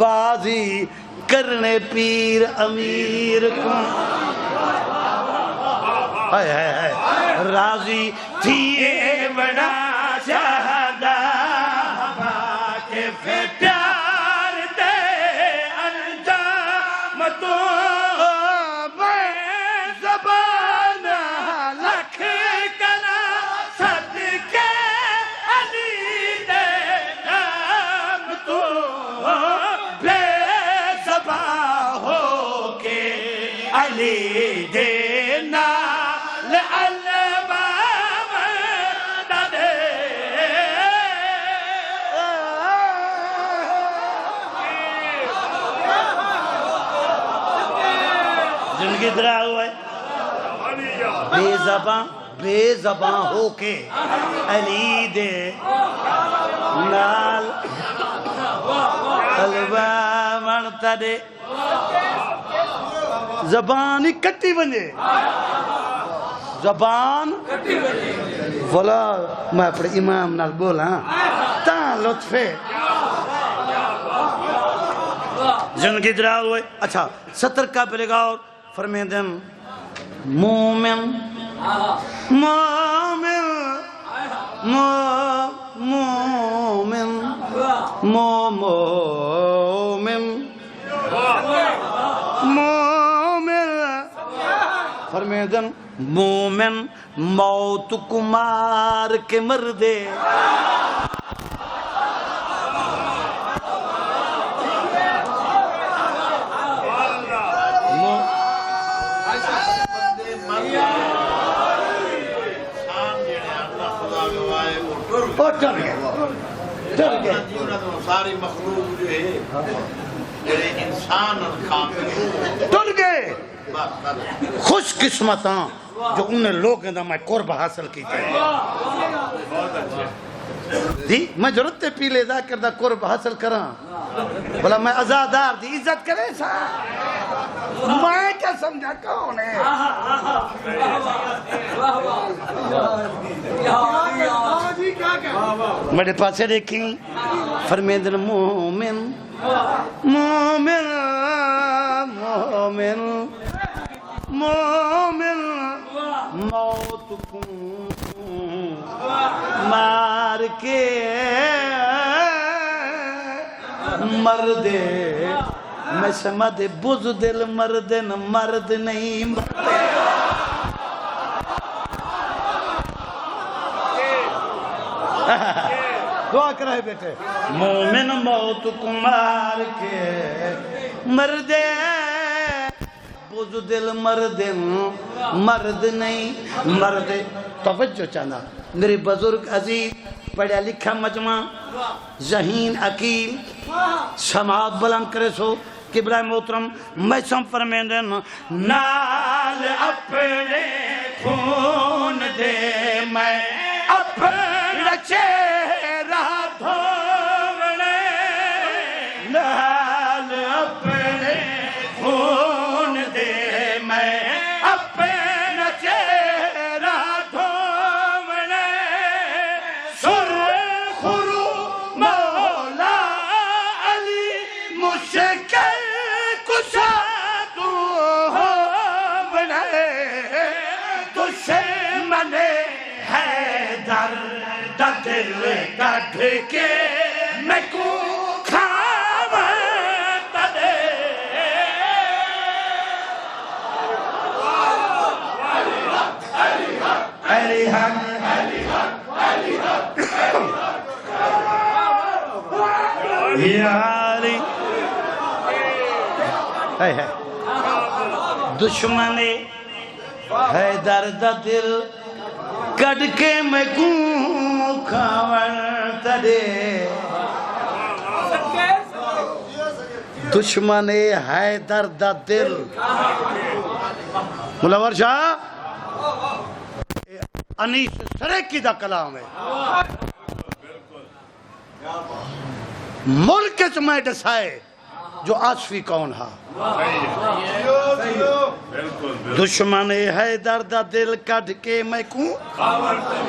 بازی کرنے پیر امیر کو راضی تھیے بڑا شہدہ کے پیار دے انجام تو میں زبان لکھ کنا صدقے علی دے نام تو بے زبان ہو کے علی دے درا ہوا ہے بے زباں ہو کے علی دے نال حلوہ بنتا دے زبان ہی کٹی بنے زبان بولا میں اپنے امام نال بولا تاں لطفے زندگی درا ہوا ہے. اچھا 70 کا پہلے گاؤ فرمیدن مومن مومن مومن مومن مومن فرمیدن مومن موت کو مار کے مردے ساری مخلوق جو ہے انسان ٹر گئے خوش قسمتاں جو انہیں لوگوں دا میں قرب حاصل کی تھے دی میں ضرورت پی لے دا کردہ قرب حاصل کراں بلا میں ازادار دی عزت کرے سا میں کیا سمجھا کون ہے میرے پاسے دیکھیں فرمیدن مومن مومن مومن مومن موت کو مار کے مردے میں سمجھ بزدل مردن مرد نہیں مرد دعا کرائے بیٹے مومن موت کو مار کے مردے بزدل مردن مرد نہیں مرد توجہ چاہنا میرے بزرگ عزیز پڑھا لکھا مجمع ذہین عقیل سماعت بلند کرے سو قبلہ محترم میں سم فرمیندن نال اپنے خون دے میں اپنا چہرہ دھونے نال اپنے خون دے میں اپنا چہرہ دھونے سر خرو مولا علی مشکل کشا تو ہو بنے تجھے منے دل کٹ کے میں کو کھاوتا دے علی حق یا علی دشمن ہے درد دل کٹ کے میں کوں کھاوتا دے دشمن ہے درد دل ملور شاہ انیس سریکی دا کلام ہے ملک میں ڈسائے جو آسفی کون ہا دشمن ہے درد دل کٹ کے میں کوں